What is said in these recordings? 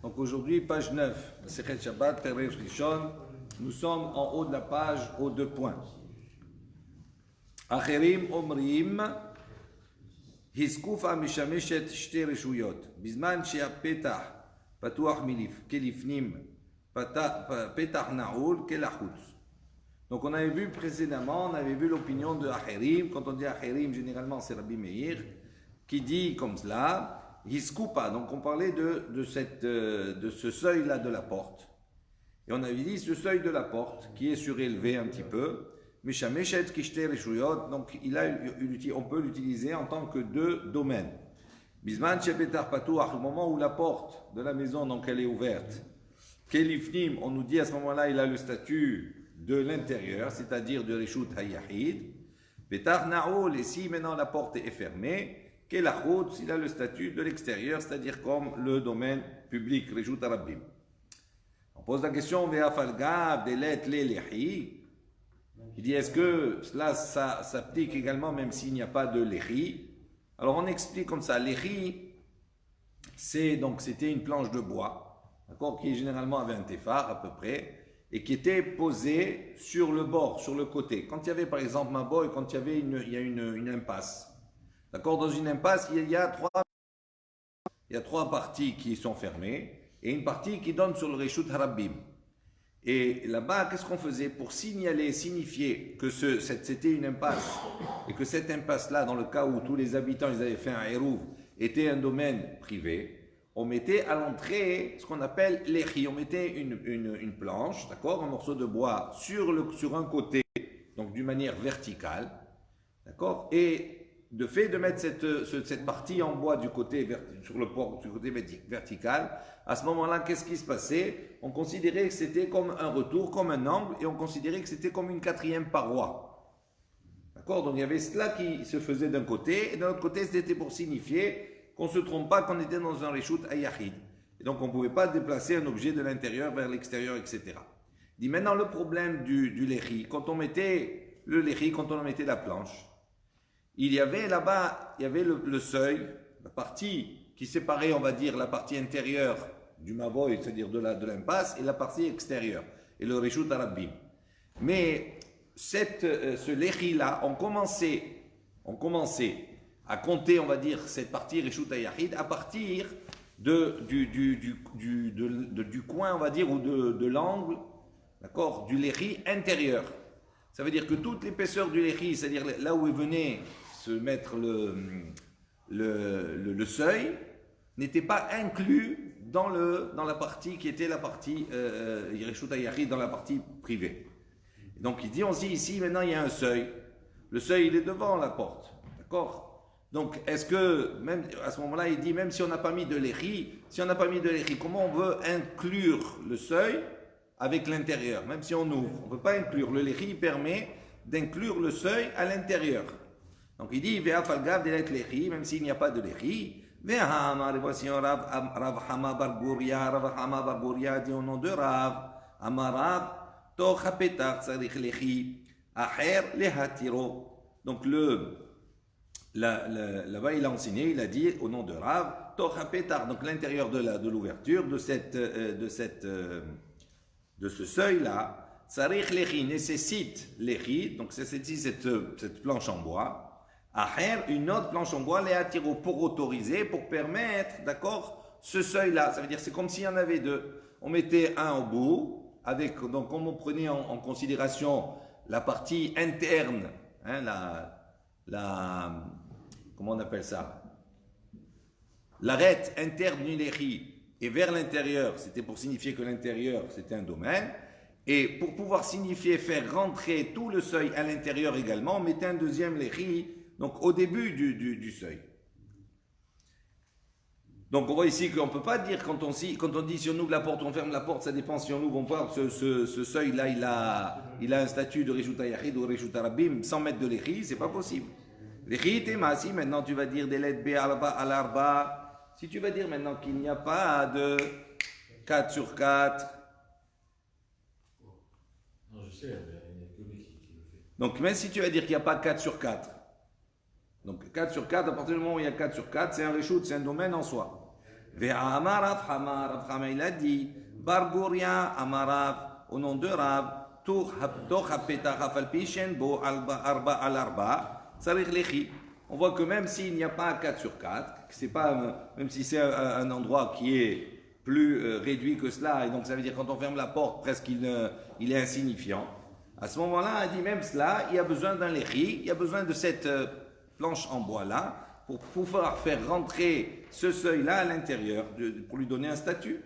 Donc aujourd'hui, page 9, Sechet Shabbat, Perek Rishon. Nous sommes en haut de la page, aux 2 points. Acherim omrim, Hiskufa mishameshet shte reshuyot. Bizman she'apetah patuach milif, kelifnim, petah na'ul, kelachutz. Donc on avait vu précédemment, on avait vu l'opinion de Acherim. Quand on dit Acherim, généralement c'est Rabbi Meir, qui dit comme cela. Hiskupa, donc on parlait de ce seuil-là de la porte. Et on avait dit ce seuil de la porte qui est surélevé un petit peu. Mishameshet kishte reshuyot, donc on peut l'utiliser en tant que 2 domaines. Bisman shepetar patuach, au moment où la porte de la maison donc elle est ouverte. Kelifnim, on nous dit à ce moment-là il a le statut de l'intérieur, c'est-à-dire de reshut hayahid. Petar naoul, et si maintenant la porte est fermée. Kelachutz, il a le statut de l'extérieur, c'est-à-dire comme le domaine public, Reshut Arabim. On pose la question, Ve'afalgav, Delet, Lehi. Il dit, est-ce que cela s'applique également même s'il n'y a pas de Lehi? Alors on explique comme ça, Lehi, c'était une planche de bois, d'accord, qui généralement avait un téphar à peu près, et qui était posée sur le bord, sur le côté. Quand il y avait par exemple un boy, quand il y a une impasse, d'accord, dans une impasse, il y a trois parties qui sont fermées et une partie qui donne sur le Reshut Harabim. Et là-bas, qu'est-ce qu'on faisait pour signifier que c'était une impasse et que cette impasse-là, dans le cas où tous les habitants ils avaient fait un hérouv, était un domaine privé, on mettait à l'entrée ce qu'on appelle l'échi. On mettait une planche, d'accord, un morceau de bois sur un côté, donc d'une manière verticale, d'accord, et de fait de mettre cette partie en bois du côté vertical, à ce moment-là, qu'est-ce qui se passait? On considérait que c'était comme un retour, comme un angle, et on considérait que c'était comme une 4e paroi. D'accord? Donc il y avait cela qui se faisait d'un côté, et de l'autre côté, c'était pour signifier qu'on ne se trompe pas, qu'on était dans un reshut ayachid. Et donc on ne pouvait pas déplacer un objet de l'intérieur vers l'extérieur, etc. Il dit maintenant le problème du lechi, quand on mettait le lechi, quand on mettait la planche, il y avait là-bas, le seuil, la partie qui séparait, on va dire, la partie intérieure du Mavoy, c'est-à-dire de l'impasse, et la partie extérieure, et le Reshut Arabim. Mais ce lechi-là, on commençait à compter, on va dire, cette partie Reshut Hayahid à partir du coin, on va dire, ou de l'angle, d'accord, du lechi intérieur. Ça veut dire que toute l'épaisseur du lechi, c'est-à-dire là où il venait se mettre le seuil, n'était pas inclus dans la partie qui était la partie Reshut Hayahid, dans la partie privée. Et donc il dit, on dit ici, maintenant il y a un seuil. Le seuil, il est devant la porte. D'accord? Donc est-ce que, même à ce moment-là, il dit, même si on n'a pas mis de lechi, comment on veut inclure le seuil avec l'intérieur, même si on ouvre, on ne peut pas inclure. Le lechi permet d'inclure le seuil à l'intérieur. Donc il dit, Ve'afalgav delet lechi, même s'il n'y a pas de lechi. Ve'hamar, et voici un Rav Hama Bar Guria dit au nom de Rav, Amarav, toch hapetach tzarich lechi, acher lehatiro. Donc là-bas il a enseigné, il a dit au nom de Rav, toch hapetach, donc l'intérieur de l'ouverture de ce seuil-là, Tsarich lechi nécessite lechi, donc c'est cette planche en bois. Aher, une autre planche en bois, les attiro pour autoriser, pour permettre, d'accord, ce seuil-là. Ça veut dire c'est comme s'il y en avait 2. On mettait un au bout, donc comme on prenait en considération la partie interne, hein, comment on appelle ça? L'arête interne du lechi et vers l'intérieur, c'était pour signifier que l'intérieur c'était un domaine. Et pour pouvoir faire rentrer tout le seuil à l'intérieur également, on mettait un deuxième lechi, donc au début du seuil. Donc on voit ici qu'on ne peut pas dire, quand on dit si on ouvre la porte, on ferme la porte, ça dépend si on ouvre, on voit que ce seuil-là, il a un statut de Reshut Hayahid ou Reshut Arabim, sans mettre de lechi, c'est pas possible. Lechi temasi, maintenant tu vas dire delet be al arba, si tu vas dire maintenant qu'il n'y a pas de 4 sur 4, non, je sais, il n'y a que lui qui le fait. donc même si tu vas dire qu'il n'y a pas 4 sur 4, donc 4 sur 4, à partir du moment où il y a 4 sur 4, c'est un reshut, c'est un domaine en soi. Ve'amar Rav Chama, il a dit, Bargouria Amarav, au nom de Rav, Toch hapetach afalpi shen bo arba al arba, tzarich lechi. On voit que même s'il n'y a pas 4 sur 4, c'est pas, même si c'est un endroit qui est plus réduit que cela, et donc ça veut dire quand on ferme la porte, presque il est insignifiant. À ce moment-là, on dit même cela, il y a besoin d'un lechi, il y a besoin de cette planche en bois-là, pour pouvoir faire rentrer ce seuil-là à l'intérieur, pour lui donner un statut.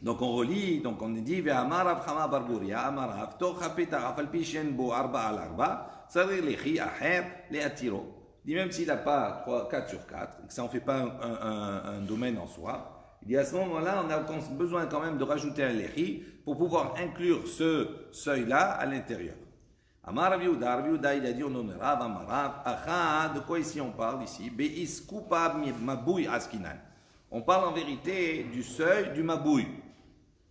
Donc on relit, donc on dit Ve'amar Rav Chama Bargouria Amarav Toch hapetach afalpi shen bo arba al arba. Sarir lechi aher le atiro. Il dit même s'il n'a pas 4 sur 4, et que ça n'en fait pas un domaine en soi, il dit à ce moment-là, on a besoin quand même de rajouter un lechi pour pouvoir inclure ce seuil-là à l'intérieur. Amar Rav Yehuda, il a dit au nom de Rav Amarav, Acha, de quoi ici on parle ici? Be'is kupa mabouy askinan. On parle en vérité du seuil du mabouy.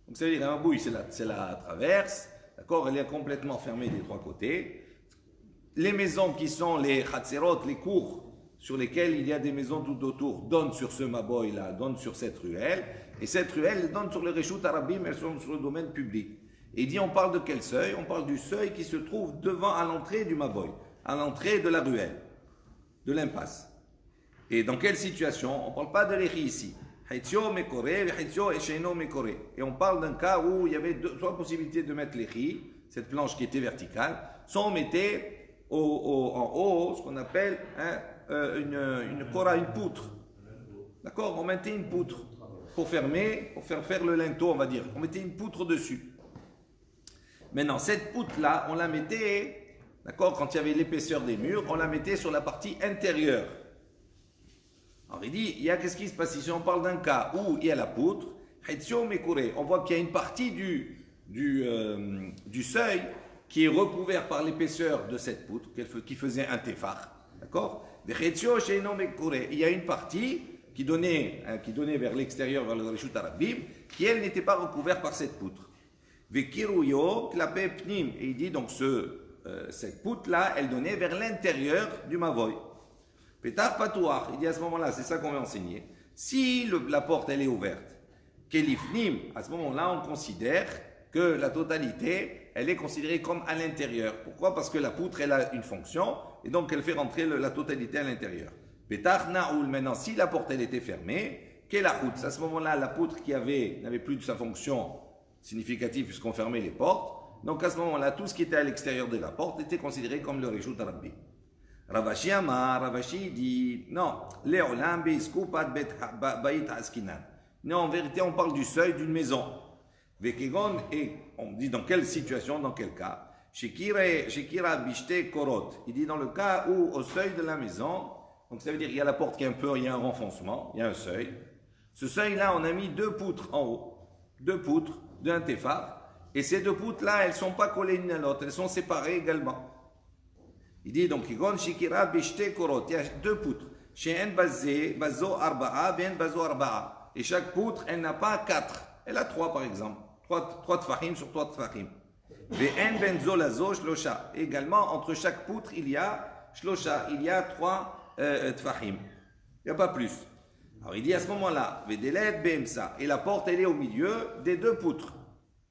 Donc ça veut dire un mabouy, c'est la traverse, d'accord, elle est complètement fermée des 3 côtés. Les maisons qui sont les chatzerot, les cours sur lesquels il y a des maisons tout autour, donnent sur ce maboy là, donnent sur cette ruelle, et cette ruelle donne sur le Reshut Arabim, elles sont sur le domaine public. Et il dit, on parle de quel seuil? On parle du seuil qui se trouve devant, à l'entrée du maboy, à l'entrée de la ruelle, de l'impasse. Et dans quelle situation? On ne parle pas de l'éri ici. Et on parle d'un cas où il y avait 3 possibilités de mettre l'éri, cette planche qui était verticale, soit on mettait en haut ce qu'on appelle une poutre. D'accord? On mettait une poutre pour fermer, pour faire le linteau, on va dire. On mettait une poutre dessus. Maintenant, cette poutre-là, on la mettait, d'accord, quand il y avait l'épaisseur des murs, on la mettait sur la partie intérieure. Alors il dit, qu'est-ce qui se passe ici? On parle d'un cas où il y a la poutre, on voit qu'il y a une partie du seuil qui est recouvert par l'épaisseur de cette poutre, qui faisait un tefar. D'accord? Il y a une partie qui donnait vers l'extérieur, vers le Reshut Arabim, qui elle n'était pas recouverte par cette poutre. Et il dit donc cette poutre-là, elle donnait vers l'intérieur du mavoy. Petar patouach, il dit à ce moment-là, c'est ça qu'on va enseigner. Si la porte elle est ouverte, kelifnim, à ce moment-là, on considère que la totalité, elle est considérée comme à l'intérieur. Pourquoi? Parce que la poutre, elle a une fonction, et donc elle fait rentrer la totalité à l'intérieur. Petar naoul, maintenant, si la porte elle était fermée, kelachutz, à ce moment-là, la poutre qui n'avait plus de sa fonction significative puisqu'on fermait les portes, donc à ce moment-là, tout ce qui était à l'extérieur de la porte était considéré comme le Reshut Arabim. Ravashi Amar, Ravashi dit, non, Léolam beiskupat bait askinan. Non, en vérité, on parle du seuil d'une maison. Vekegon, et on dit dans quelle situation, dans quel cas? Shekira bishte korot. Il dit dans le cas où, au seuil de la maison, donc ça veut dire qu'il y a la porte qui est il y a un renfoncement, il y a un seuil. Ce seuil-là, on a mis 2 poutres en haut, 2 poutres d'un tefar, et ces 2 poutres-là, elles ne sont pas collées l'une à l'autre, elles sont séparées également. Il dit donc, il y a 2 poutres. Et chaque poutre, elle n'a pas 4. Elle a 3 par exemple. 3 tfahim sur 3 tfahim. Également, entre chaque poutre, il y a 3 tfahim. Il n'y a pas plus. Alors il dit à ce moment-là, et la porte, elle est au milieu des 2 poutres.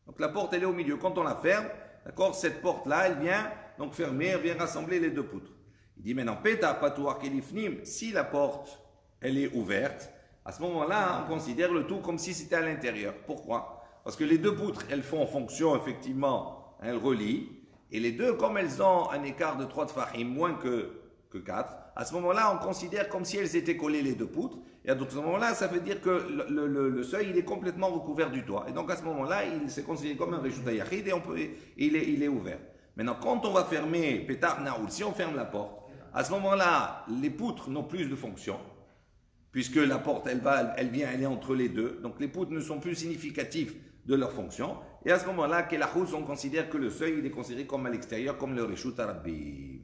Donc la porte, elle est au milieu. Quand on la ferme, d'accord, cette porte-là, elle vient donc fermer, elle vient rassembler les 2 poutres. Il dit maintenant, si la porte, elle est ouverte, à ce moment-là, on considère le tout comme si c'était à l'intérieur. Pourquoi? Parce que les 2 poutres, elles font fonction, effectivement, elles relient, et les 2, comme elles ont un écart de 3 tfahim, moins que 4, à ce moment-là, on considère comme si elles étaient collées les 2 poutres, et à ce moment-là, ça veut dire que le seuil, il est complètement recouvert du toit. Et donc, à ce moment-là, il s'est considéré comme un Reshut Hayachid, et il est ouvert. Maintenant, quand on va fermer Petar Naoul, si on ferme la porte, à ce moment-là, les poutres n'ont plus de fonction, puisque la porte, elle est entre les 2. Donc, les poutres ne sont plus significatifs de leur fonction. Et à ce moment-là, Kelachous, on considère que le seuil, il est considéré comme à l'extérieur, comme le Reshut Arabim.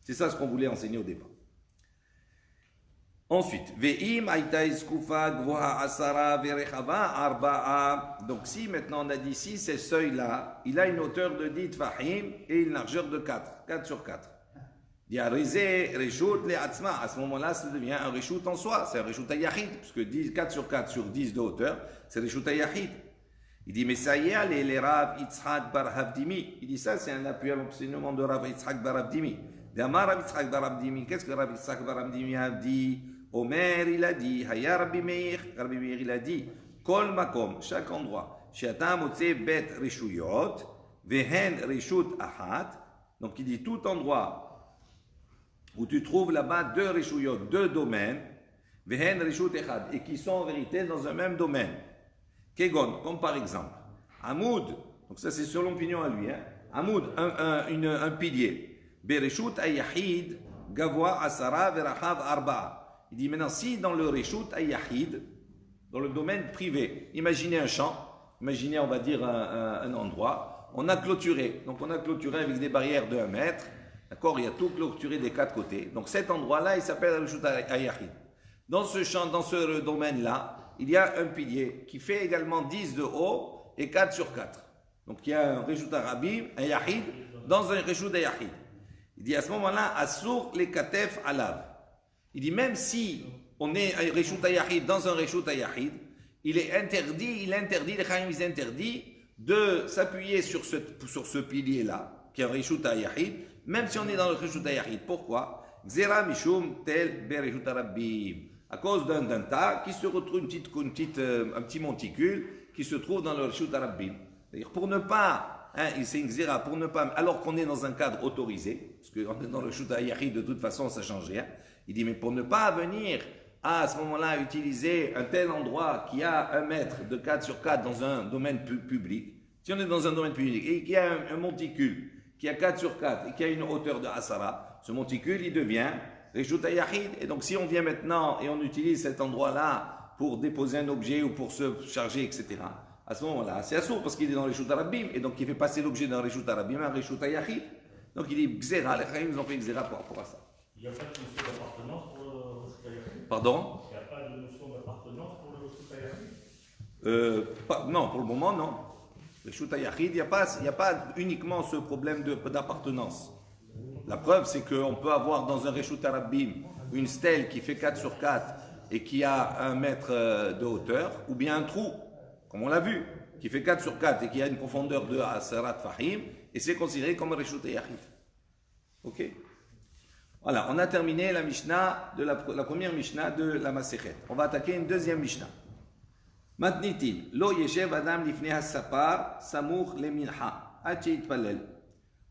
C'est ça ce qu'on voulait enseigner au départ. Ensuite, donc si maintenant on a dit si ce seuil-là, il a une hauteur de 10 tfahim et une largeur de 4 sur 4. Il y a Rizé, Reshut, les Atzma. À ce moment-là, ça devient un Reshut en soi. C'est un Reshut Ayahid, puisque 4 sur 4 sur 10 de hauteur, c'est Reshut Ayahid. Il dit, mais ça y est, les Rav Yitzhak Bar Havdimi. Il dit ça, c'est un appui à l'enseignement de Rav Yitzhak Bar Havdimi. D'Amar Rav Yitzhak Bar Havdimi. Qu'est-ce que Rav Yitzhak Bar Havdimi a dit? Omer, il a dit, Haya Rabbi Meir, il a dit, Kol Makom, chaque endroit, Sheata Motse Bet Reshuyot, Vehen Reshut Ahat. Donc il dit, tout endroit où tu trouves là-bas 2 Reshuyot, 2 domaines, Vehen Reshut Echad, et qui sont en vérité dans un même domaine. Kegon, comme par exemple, Amoud, donc ça c'est sur l'opinion à lui, hein? Amoud, un pilier, Bereshut Ayahid, Gavoa Asara Verachav Arba'a. Il dit maintenant, si dans le Reshut Ayahid, dans le domaine privé, imaginez un champ, imaginez on va dire un endroit, on a clôturé, donc on a clôturé avec des barrières de 1 mètre, d'accord, il y a tout clôturé des 4 côtés, donc cet endroit-là il s'appelle Reshut Ayahid. Dans ce champ, dans ce domaine-là, il y a un pilier qui fait également 10 de haut et 4 sur 4. Donc il y a un Reshut Arabim, un Yahid, dans un Reshut Yahid. Il dit à ce moment-là, Asur les Katef Alav. Il dit même si on est un Reshut Yahid dans un Reshut Yahid, il interdit, les Chaim ils interdit de s'appuyer sur ce pilier-là, qui est un Reshut Yahid, même si on est dans le Reshut Yahid. Pourquoi? Xera Mishum Tel Bereshut Arabim. À cause d'un tas qui se retrouve un petit monticule qui se trouve dans le Reshut Arabim. C'est-à-dire pour ne pas, c'est une xéra, pour ne pas, alors qu'on est dans un cadre autorisé, parce qu'on est dans le Reshut Yahid, de toute façon ça ne change rien. Il dit mais pour ne pas venir à ce moment-là utiliser un tel endroit qui a 1 mètre de 4 sur 4 dans un domaine public, si on est dans un domaine public et qu'il y a un monticule qui a 4 sur 4 et qui a une hauteur de Asara, ce monticule il devient Reshut Yahid. Et donc si on vient maintenant et on utilise cet endroit-là pour déposer un objet ou pour se charger, etc., à ce moment-là, c'est assourd parce qu'il est dans le Reshut Arabim et donc il fait passer l'objet d'un Reshut Arabim à un Reshut Yahid. Donc il dit Xéra, les Chaim ils ont fait Xéra par rapport à ça. Il n'y a pas de notion d'appartenance pour le Reshut Yahid? Pardon? Il n'y a pas de notion d'appartenance pour le Reshut Yahid? Non, pour le moment non. Le Reshut Yahid, il n'y a pas uniquement ce problème d'appartenance. La preuve, c'est qu'on peut avoir dans un Reshut Arabim une stèle qui fait 4 sur 4 et qui a 1 mètre de hauteur, ou bien un trou, comme on l'a vu, qui fait 4 sur 4 et qui a une profondeur de Asarat Fahim, et c'est considéré comme un Reshut Yahid. Ok? Voilà, on a terminé la Mishnah, la première Mishnah de la Masechet. On va attaquer une deuxième Mishnah. Matnitin, lo yeshev adam lifnei hasapar, samuch le mincha, hachet palel.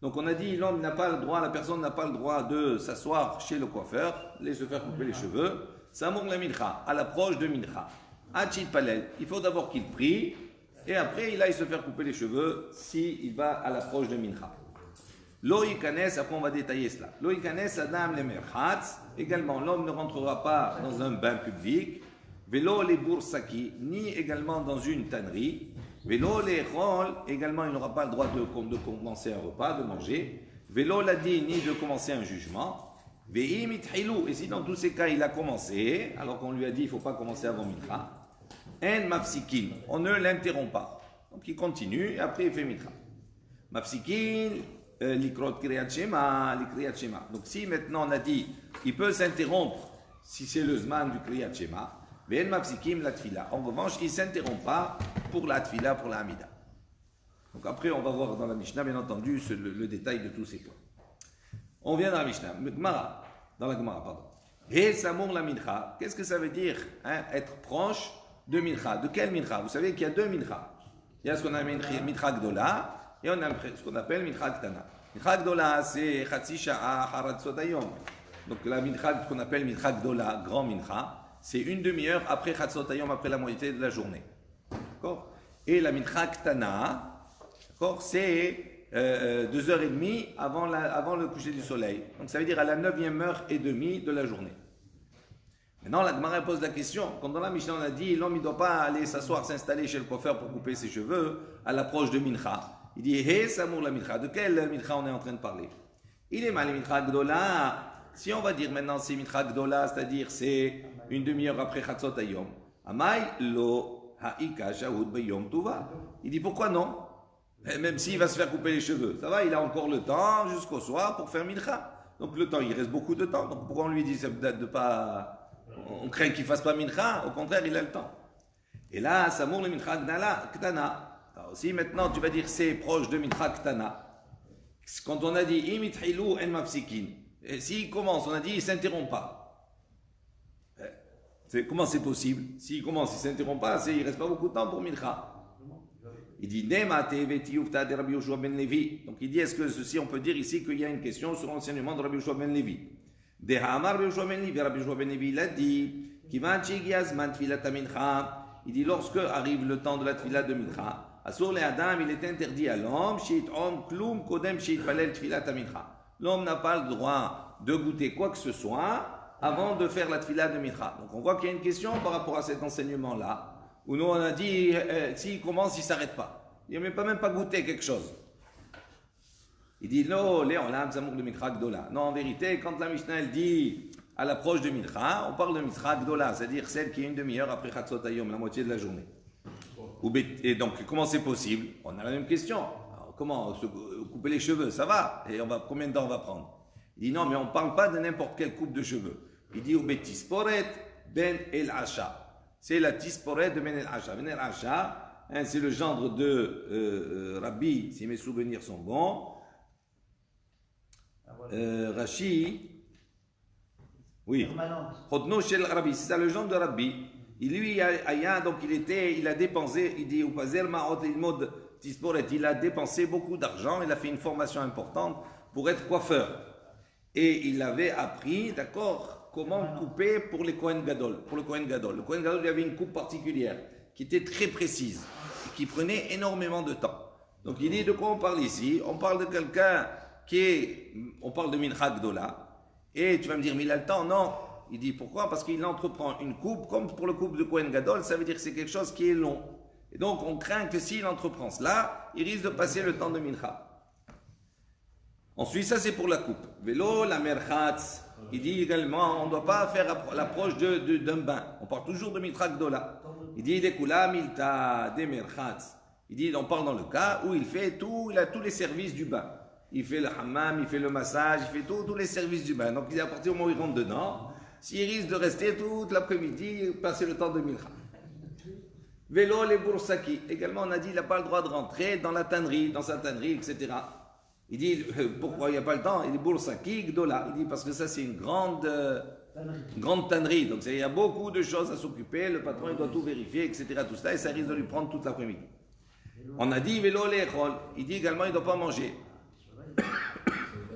Donc on a dit, l'homme n'a pas le droit, la personne n'a pas le droit de s'asseoir chez le coiffeur, de se faire couper les cheveux, samour la mincha, à l'approche de mincha. Hachit palel, il faut d'abord qu'il prie, et après il aille se faire couper les cheveux s'il va à l'approche de mincha. Lo yikanes, après on va détailler cela. Lo yikanes adam le merchatz, également l'homme ne rentrera pas dans un bain public, velo les boursaki, ni également dans une tannerie, Vélo les rôles, également il n'aura pas le droit de commencer un repas, de manger. Vélo l'a dit, ni de commencer un jugement. Ve'im itchilou, et si dans tous ces cas il a commencé, alors qu'on lui a dit il ne faut pas commencer avant mitra, en mafsikin, on ne l'interrompt pas. Donc il continue et après il fait mitra. Mafsikin, likrot kriyat shema, likriyat shema. Donc si maintenant on a dit il peut s'interrompre si c'est le zman du kriyat shema, ve'en mafsikim la tfila. En revanche, il ne s'interrompt pas pour la tfila, pour la hamida. Donc après, on va voir dans la Mishnah, bien entendu, le détail de tous ces points. On vient dans la Mishnah. Dans la Gemara, pardon. He samour la mincha. Qu'est-ce que ça veut dire, être proche de mincha? De quel mincha? Vous savez qu'il y a 2 mincha. Il y a ce qu'on appelle mincha gdola et on a ce qu'on appelle mincha ktana. Mincha gdola, c'est chatzi sha'a haratzot hayom. Donc la mincha, ce qu'on appelle mincha gdola, grand mincha, c'est une demi-heure après chatzot hayom, après la moitié de la journée. D'accord? Et la mincha ktana, d'accord, c'est 2h30 avant le coucher du soleil. Donc ça veut dire à la 9e heure et demie de la journée. Maintenant, la Gemara pose la question. Quand dans la Mishnah on a dit l'homme ne doit pas aller s'asseoir, s'installer chez le coiffeur pour couper ses cheveux à l'approche de mincha. Il dit Hé Samour la mincha. De quelle mincha on est en train de parler? Il est mal mincha gdola. Si on va dire maintenant c'est mincha gdola, c'est-à-dire c'est une demi-heure après chatzot hayom. Amay lo ha'ika shahud beyom tuva. Il dit pourquoi non? Même s'il va se faire couper les cheveux, ça va, il a encore le temps jusqu'au soir pour faire mincha. Donc le temps, il reste beaucoup de temps. Donc pourquoi on lui dit de pas... On craint qu'il ne fasse pas mincha, au contraire, il a le temps. Et là, Samour le mincha ktana. Alors si maintenant tu vas dire c'est proche de mincha ktana, quand on a dit imithilu en mafsikin, s'il commence, on a dit il ne s'interrompt pas. Comment c'est possible? S'il commence, il ne s'interrompt pas, il ne reste pas beaucoup de temps pour mincha. Il dit donc il dit est-ce que ceci on peut dire ici qu'il y a une question sur l'enseignement de Rabbi Yoshua ben Levi. Rabbi Yoshua ben Levi il a dit il dit lorsque arrive le temps de la tefila de mincha, asur le adam, il est interdit à l'homme l'homme n'a pas le droit de goûter quoi que ce soit avant de faire la tefila de mincha. Donc on voit qu'il y a une question par rapport à cet enseignement là. Où nous on a dit, s'il commence, il ne s'arrête pas. Il n'a même pas goûté quelque chose. Il dit, non, non, en vérité, quand la Mishnah elle dit à l'approche de Mincha, on parle de Mincha Gdola, c'est-à-dire celle qui est une demi-heure après Chatzot Hayom, la moitié de la journée. Et donc, comment c'est possible? On a la même question. Alors, comment se couper les cheveux? Ça va? Et combien de temps on va prendre? Il dit, non, mais on ne parle pas de n'importe quelle coupe de cheveux. Il dit, Ubetisporet ben el Asha. C'est la tisporet de Ben el-Asha. Ben el-Asha, c'est le gendre de Rabbi, si mes souvenirs sont bons. Rashi, oui. Chodno shel Rabbi, c'est ça le gendre de Rabbi. Lui, donc il a dépensé, il dit, il a dépensé beaucoup d'argent, il a fait une formation importante pour être coiffeur. Et il avait appris, d'accord, comment couper pour les Kohen Gadol. Pour le Kohen Gadol. Le Kohen Gadol, il avait une coupe particulière qui était très précise et qui prenait énormément de temps. Donc il dit de quoi on parle ici? On parle de quelqu'un on parle de Mincha Gdola. Et tu vas me dire, mais il a le temps? Non. Il dit pourquoi? Parce qu'il entreprend une coupe, comme pour le coupe de Kohen Gadol, ça veut dire que c'est quelque chose qui est long. Et donc on craint que s'il entreprend cela, il risque de passer le temps de Mincha. Ensuite, ça c'est pour la coupe. Vélo, la merchatz. Il dit également, on ne doit pas faire l'approche d'un bain. On parle toujours de Mitra Gdola. Il dit, Dekula milta de merchatz. Il dit, on parle dans le cas où il a tous les services du bain. Il fait le hammam, il fait le massage, il fait tous les services du bain. Donc, il est à partir du moment où il rentre dedans, s'il risque de rester toute l'après-midi, passer le temps de Mincha. Vélo, les boursaki. Également, on a dit, il n'a pas le droit de rentrer dans sa tannerie, etc. Il dit, pourquoi il n'y a pas le temps? Il dit, Boursaki, Gdola. Il dit, parce que ça, c'est une grande tannerie. Donc, il y a beaucoup de choses à s'occuper. Le patron, il doit tout vérifier, etc. Tout ça, et ça risque de lui prendre toute l'après-midi. On a dit, Vélo, l'échol. Il dit également, il ne doit pas manger.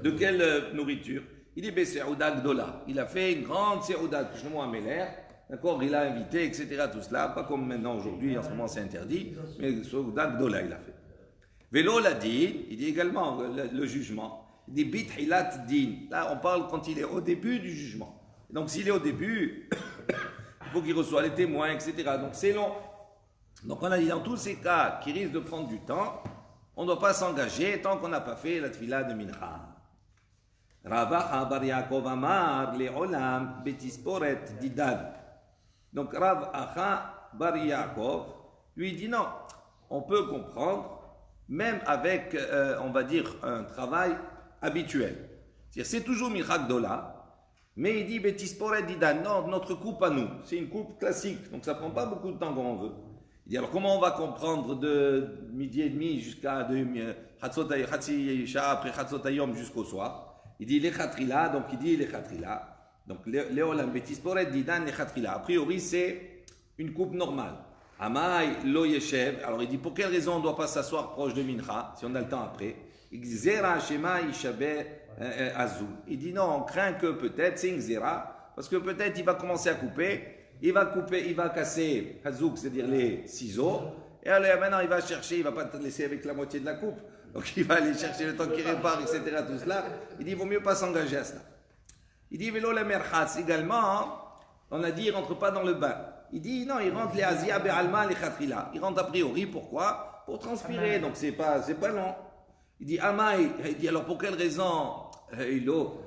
De quelle nourriture? Il dit, Seouda, Gdola. Il a fait une grande Seouda, Kishnomo Améler. D'accord, il a invité, etc. Tout cela. Pas comme maintenant, aujourd'hui, en ce moment, c'est interdit. Mais Seouda, Gdola, il a fait. Vélo l'a dit, il dit également le jugement. Il dit bit hilat din. Là, on parle quand il est au début du jugement. Donc, s'il est au début, il faut qu'il reçoive les témoins, etc. Donc, c'est long. Donc, on a dit dans tous ces cas qui risquent de prendre du temps, on ne doit pas s'engager tant qu'on n'a pas fait la tefila de Mincha. Ravacha bar Yaakov Amar le'olam betisporet didan. Donc, Ravacha bar Yaakov lui dit non, on peut comprendre même avec, on va dire, un travail habituel. C'est toujours Mincha Gdola, mais il dit, Betisporet Didan, non, notre coupe à nous, c'est une coupe classique, donc ça ne prend pas beaucoup de temps comme on veut. Il dit, alors comment on va comprendre de midi et demi jusqu'à après Chatzot Hayom jusqu'au soir? Il dit, les Khatrila, donc il dit les Khatrila, donc Léolam Betisporet Didan, les Khatrila. A priori, c'est une coupe normale. Amai lo yeshev. Alors il dit pour quelle raison on ne doit pas s'asseoir proche de Mincha si on a le temps après? Xera shema ishabe azul. Il dit non, on craint que peut-être c'est une xera parce que peut-être il va commencer à couper, il va casser hazouk, c'est-à-dire les ciseaux. Et alors maintenant il va chercher, il va pas te laisser avec la moitié de la coupe. Donc il va aller chercher le temps qu'il répare, etc. Tout cela. Il dit il vaut mieux pas s'engager à cela. Il dit vélo la merchatz également. On a dit il rentre pas dans le bain. Il dit non, il rentre les Azia Be'alma, les Khatrila. Il rentre a priori, pourquoi? Pour transpirer, donc c'est pas long. Il dit Amaï, il dit alors pour quelle raison? Il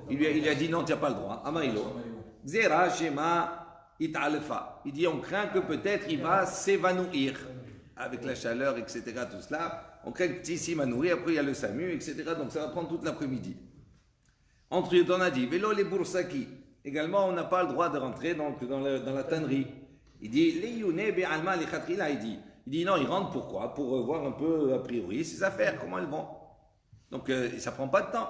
lui a dit non, tu n'as pas le droit. Amaïlo. Zera, Shema, Italefa. Il dit on craint que peut-être il va s'évanouir avec la chaleur, etc. Tout cela. On craint qu'il s'évanouit, après il y a le SAMU, etc. Donc ça va prendre toute l'après-midi. Entre eux, on a dit, vélo les boursaki. Également, on n'a pas le droit de rentrer donc, dans la tannerie. Il dit, il dit non, il rentre pourquoi? Pour voir un peu, a priori, ses affaires, comment elles vont. Donc, ça prend pas de temps.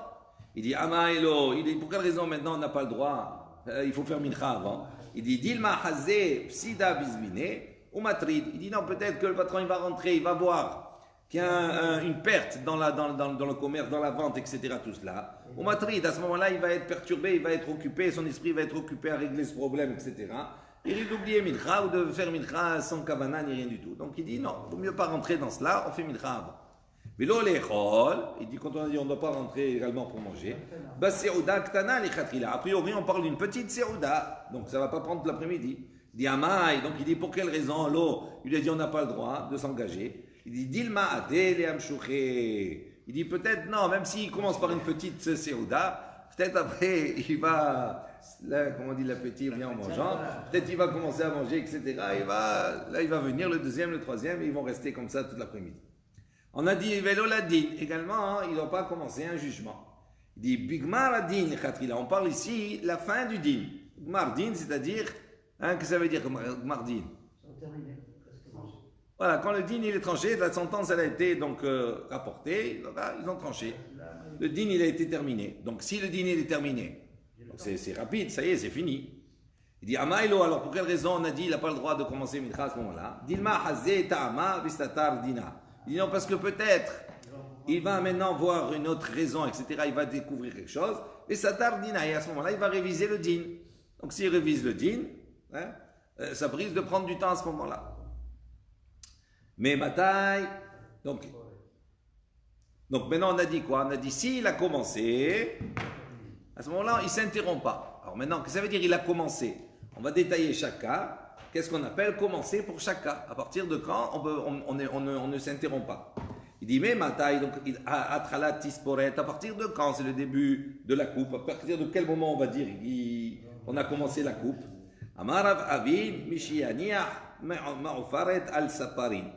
Il dit, Amaïlo, il dit, pour quelle raison maintenant on n'a pas le droit? Il faut faire mincha avant. Il dit, Dilma hazé, psida bizmine, ou matrid. Il dit, non, peut-être que le patron, il va rentrer, il va voir qu'il y a une perte dans le commerce, dans la vente, etc., tout cela. Ou matrid, à ce moment-là, il va être perturbé, il va être occupé, son esprit va être occupé à régler ce problème, etc. Il risque d'oublier mincha ou de faire mincha sans kavana ni rien du tout. Donc, il dit, non, il vaut mieux pas rentrer dans cela, on fait mincha avant. Mais l'eau il dit quand on a dit on ne doit pas rentrer également pour manger. Bah séouda ktana li khatrila. A priori on parle d'une petite séouda, donc ça va pas prendre l'après-midi. Il dit Amaï, donc il dit pour quelle raison l'eau? Il lui a dit on n'a pas le droit de s'engager. Il dit Dilma adé le amchouché. Il dit peut-être non, même s'il commence par une petite séouda, peut-être après il va, là comment on dit l'appétit vient en mangeant, peut-être il va commencer à manger, etc. Il va venir le deuxième, le troisième et ils vont rester comme ça toute l'après-midi. On a dit, vélo la din. Également, il ne doit pas commencer un jugement. Il dit, bigmar adin khatrila. On parle ici la fin du din. Bigmar din, c'est-à-dire, qu'est-ce que ça veut dire bigmar din? Voilà, quand le din il est tranché, la sentence elle a été donc rapportée, ils ont tranché. Le din il a été terminé. Donc si le din il est terminé, c'est rapide, ça y est, c'est fini. Il dit, Amaïlo, alors pour quelle raison on a dit il n'a pas le droit de commencer mincha à ce moment-là? Dilma hazé ta'ama vistatar dina. Il dit non, parce que peut-être, il va maintenant voir une autre raison, etc. Il va découvrir quelque chose. Et ça tardina, et à ce moment-là, il va réviser le din. Donc, s'il révise le din, ça risque de prendre du temps à ce moment-là. Mais bataille, donc maintenant, on a dit quoi? On a dit, s'il a commencé, à ce moment-là, il ne s'interrompt pas. Alors maintenant, qu'est-ce que ça veut dire il a commencé? On va détailler chaque cas. Qu'est-ce qu'on appelle commencer pour chaque cas? À partir de quand on ne s'interrompt pas? Il dit, mais Mataï, donc, Atralat Tisporet, à partir de quand c'est le début de la coupe? À partir de quel moment on va dire on a commencé la coupe? Amarav Avin, Mishiania, Ma'ufaret al-Saparin,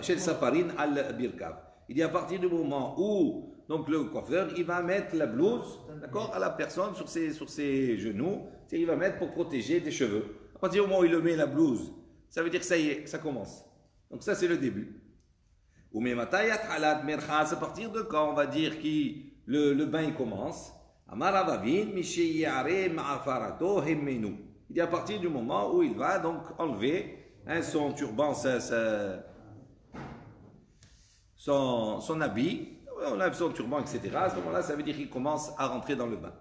chez le Saparin al-Birkav. Il dit, à partir du moment où donc, le coiffeur, il va mettre la blouse, d'accord, à la personne sur ses genoux, il va mettre pour protéger des cheveux. À partir du moment où il le met la blouse, ça veut dire que ça y est, ça commence. Donc ça c'est le début. Ou mais matayat halat merchas, à partir de quand on va dire que le bain il commence. Amaravavin mishiyare ma'afarato hemmenu. Il dit à partir du moment où il va donc enlever son turban, son habit, on enlève son turban, etc. À ce moment-là, ça veut dire qu'il commence à rentrer dans le bain.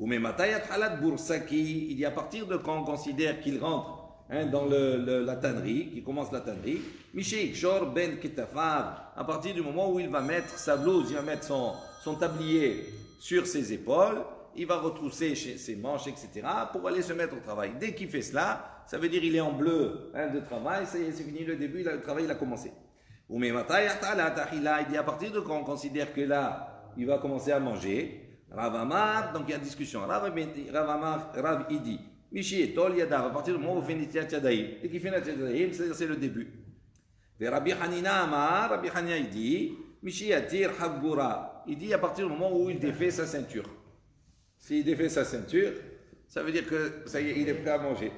Ou mais matayat halat boursaki, il dit à partir de quand on considère qu'il rentre dans la tannerie, qu'il commence la tannerie, Miché Shor ben Ketafar, à partir du moment où il va mettre sa blouse, il va mettre son tablier sur ses épaules, il va retrousser ses manches, etc., pour aller se mettre au travail. Dès qu'il fait cela, ça veut dire qu'il est en bleu de travail, ça y est, c'est fini le début, le travail il a commencé. Ou mais matayat halat achila, il dit à partir de quand on considère que là, il va commencer à manger, Rav Amar, donc il y a une discussion. Rav il dit, Michi et Tol Yadav, à partir du moment où il fait Nitiat Yadayim, et qu'il fait Nitiat Yadayim, c'est le début. Et Rabbi Hanina Amar, Rabbi Hanina il dit, Michi Yatir Habgura, il dit à partir du moment où il défait sa ceinture. S'il défait sa ceinture, ça veut dire que ça y est, il est prêt à manger.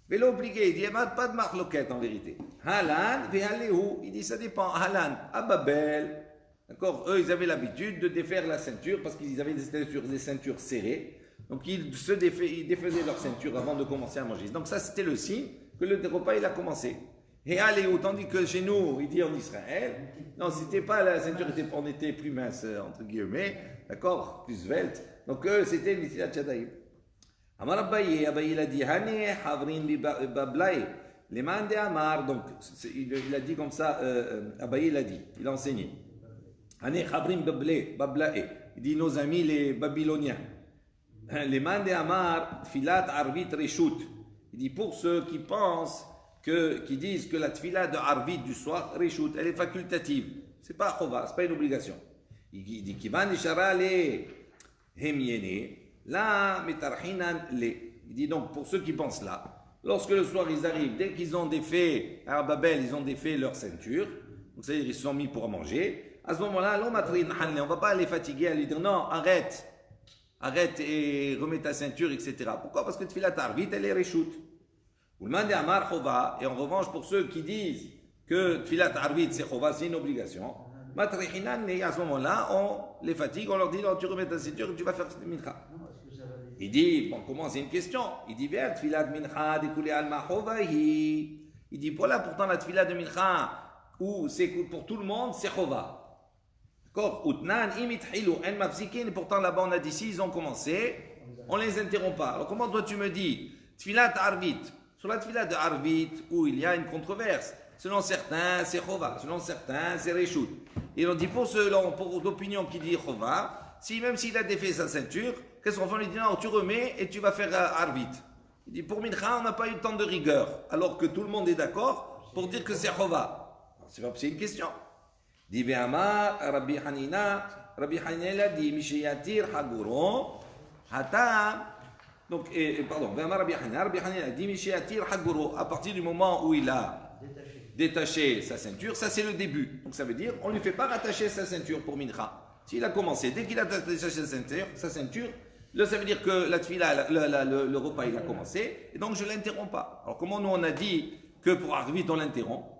Mais l'obligé, il dit, il n'y a pas de marloquette en vérité. Halan, Vehaléhu, il dit, ça dépend. Halan, à Babel. D'accord? Eux, ils avaient l'habitude de défaire la ceinture parce qu'ils avaient des ceintures serrées. Donc, ils défaisaient leur ceinture avant de commencer à manger. Donc, ça, c'était le signe que le repas, il a commencé. Et allez, tandis que chez nous, il dit en Israël, non, c'était pas la ceinture, on était plus mince, entre guillemets, d'accord? Plus svelte. Donc, eux, c'était l'Itilat Shadaïm. Amar Abaye, il a dit, Hani Havrin Bablaï, les mains de Amar, donc, il a dit comme ça, Abaye, il a dit, il a enseigné. Hani Havrin Bablaï, il dit nos amis les Babyloniens. Les mains de Amar, Filat Arvit Reshut. Il dit pour ceux qui pensent, qui disent que la tfila de Arvit du soir, Reshut, elle est facultative. C'est pas Chova, c'est pas une obligation. Il dit Kivan Ishara le Hemiene. Là, metarhinan le. Il dit donc, pour ceux qui pensent là, lorsque le soir ils arrivent, dès qu'ils ont défait, à Babel, ils ont défait leur ceinture, donc c'est-à-dire ils se sont mis pour manger, À ce moment-là, on ne va pas les fatiguer à lui dire non, arrête et remets ta ceinture, etc. Pourquoi? Parce que Tfilat Arvit, elle est reshoot. Ou le mandi Amar Chova, et en revanche, pour ceux qui disent que Tfilat Arvit, c'est Chova, c'est une obligation, Matrihinan, et à ce moment-là, on les fatigue, on leur dit non, tu remets ta ceinture et tu vas faire mincha. Il dit, bon, comment c'est une question? Il dit, viens, Tfilat Mincha, découlé Alma Chovahi. Il dit, voilà, pourtant la Tfilat de Mincha, où c'est pour tout le monde, c'est Chova. D'accord? Outnan, imit hilou, en mafsikin, et pourtant là-bas on a dit, si ils ont commencé, on les interrompt pas. Alors comment toi tu me dis, Tfilat Arvit, sur la Tfilat de Arvit, où il y a une controverse, selon certains c'est Chova, selon certains c'est Reshout. Et on dit pour l'opinion qui dit Chova, même s'il a défait sa ceinture, qu'est-ce qu'on fait? On lui dit non, tu remets et tu vas faire Arvit. Il dit pour Mincha, on n'a pas eu tant de rigueur, alors que tout le monde est d'accord pour dire que c'est Chova. C'est une question. Dit Ve'amar, Rabbi Hanina a dit Mishayatir Haguro, Hatam. Donc, pardon, Ve'amar Rabbi Hanina a dit Mishayatir Haguro, à partir du moment où il a détaché sa ceinture, ça c'est le début. Donc ça veut dire, on ne lui fait pas rattacher sa ceinture pour Mincha. S'il a commencé, dès qu'il a détaché sa ceinture, là ça veut dire que la tfila, le repas il a commencé, et donc je ne l'interromps pas. Alors comment nous on a dit que pour Arvit on l'interrompt?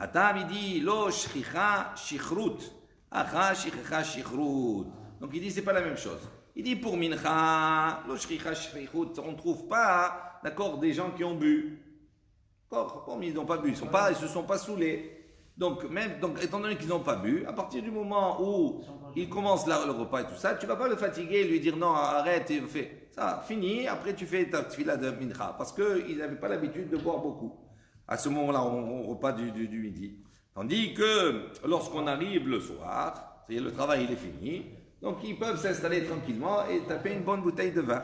Hatam il dit lo shchicha shichrut, acha shchicha shichrut. Donc il dit c'est pas la même chose. Il dit pour mincha lo shchicha shichrut, on ne trouve pas, d'accord, des gens qui ont bu. Comme ils n'ont pas bu, ils se sont pas saoulés. Donc étant donné qu'ils n'ont pas bu, à partir du moment où ils commencent le repas et tout ça, tu vas pas le fatiguer et lui dire non arrête et fais ça, fini. Après tu fais ta tfila de mincha parce que ils n'avaient pas l'habitude de boire beaucoup. À ce moment-là, au repas du midi. Tandis que lorsqu'on arrive le soir, c'est-à-dire le travail il est fini, donc ils peuvent s'installer tranquillement et taper une bonne bouteille de vin.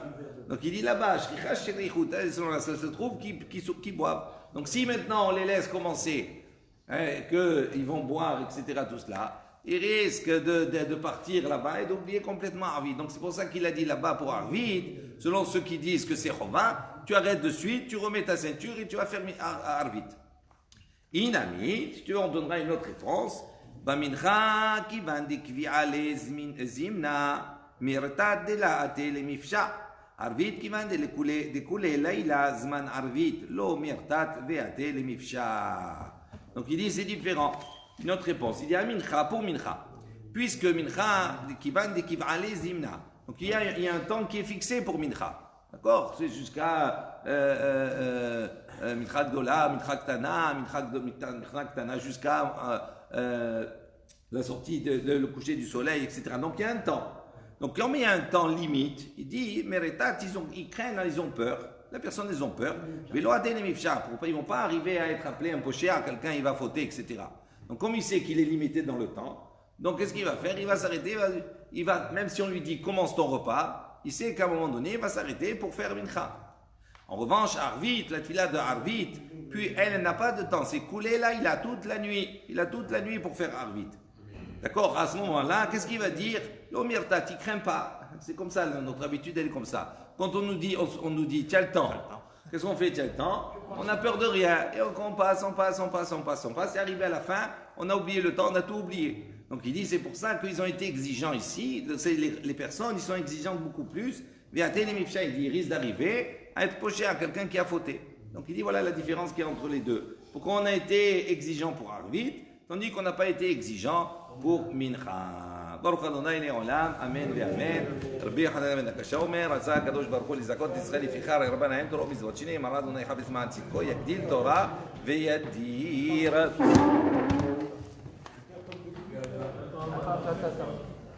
Donc il dit là-bas, ça se trouve qui boivent. Donc si maintenant on les laisse commencer, qu'ils vont boire, etc., tout cela, ils risquent de partir là-bas et d'oublier complètement Arvit. Donc c'est pour ça qu'il a dit là-bas pour Arvit, selon ceux qui disent que c'est Chova, tu arrêtes de suite, tu remets ta ceinture et tu vas faire Arvit. Inami, si tu veux, on donnera une autre réponse. Bamincha ki vandikvi ale zimna mirtat de la ate le mifsha. Arvit ki vande de kule laila zman arvit lo mirtat ve ate le mifsha. Donc il dit c'est différent. Une autre réponse. Il dit mincha pour mincha. Puisque mincha ki vandikvi ale zimna. Donc il y a un temps qui est fixé pour mincha. D'accord? C'est jusqu'à Mincha Gola, Mincha Ktana, jusqu'à la sortie, le coucher du soleil, etc. Donc il y a un temps. Donc quand il y a un temps limite, il dit, Meretat, ils craignent, ils ont peur. Les personnes, ils ont peur. Ils ne vont pas arriver à être appelés un poché à quelqu'un, il va fauter, etc. Donc comme il sait qu'il est limité dans le temps, donc qu'est-ce qu'il va faire? Il va s'arrêter, même si on lui dit commence ton repas, il sait qu'à un moment donné, il va s'arrêter pour faire mincha. En revanche, Arvit, la tfila de Arvit, puis elle n'a pas de temps. C'est coulé là, il a toute la nuit. Il a toute la nuit pour faire Arvit. D'accord? À ce moment-là, qu'est-ce qu'il va dire? L'omirta, tu crains pas. C'est comme ça, notre habitude, elle est comme ça. Quand on nous dit, tu as le temps. Qu'est-ce qu'on fait? Tu as le temps. On a peur de rien. Et on passe. Et arrivé à la fin, on a oublié le temps, on a tout oublié. Donc il dit, c'est pour ça qu'ils ont été exigeants ici. Les personnes, ils sont exigeantes beaucoup plus. Il dit, ils risquent d'arriver à être poché à quelqu'un qui a fauté. Donc il dit, voilà la différence qu'il y a entre les deux. Pourquoi on a été exigeant pour Arvit, tandis qu'on n'a pas été exigeant pour Mincha. Baruch Adonai Le'olam, Amen ve'Amen. Rabbi Hanan ben Akashomer, Rasa Kadosh Baruch Hu Lizakot Yisrael Yifichar, Rabban Haim Torah Mizvot Shinei, Mara Adonai Chabez Ma'an Tzidko, Yagdil Torah ve'Yadir. Attends.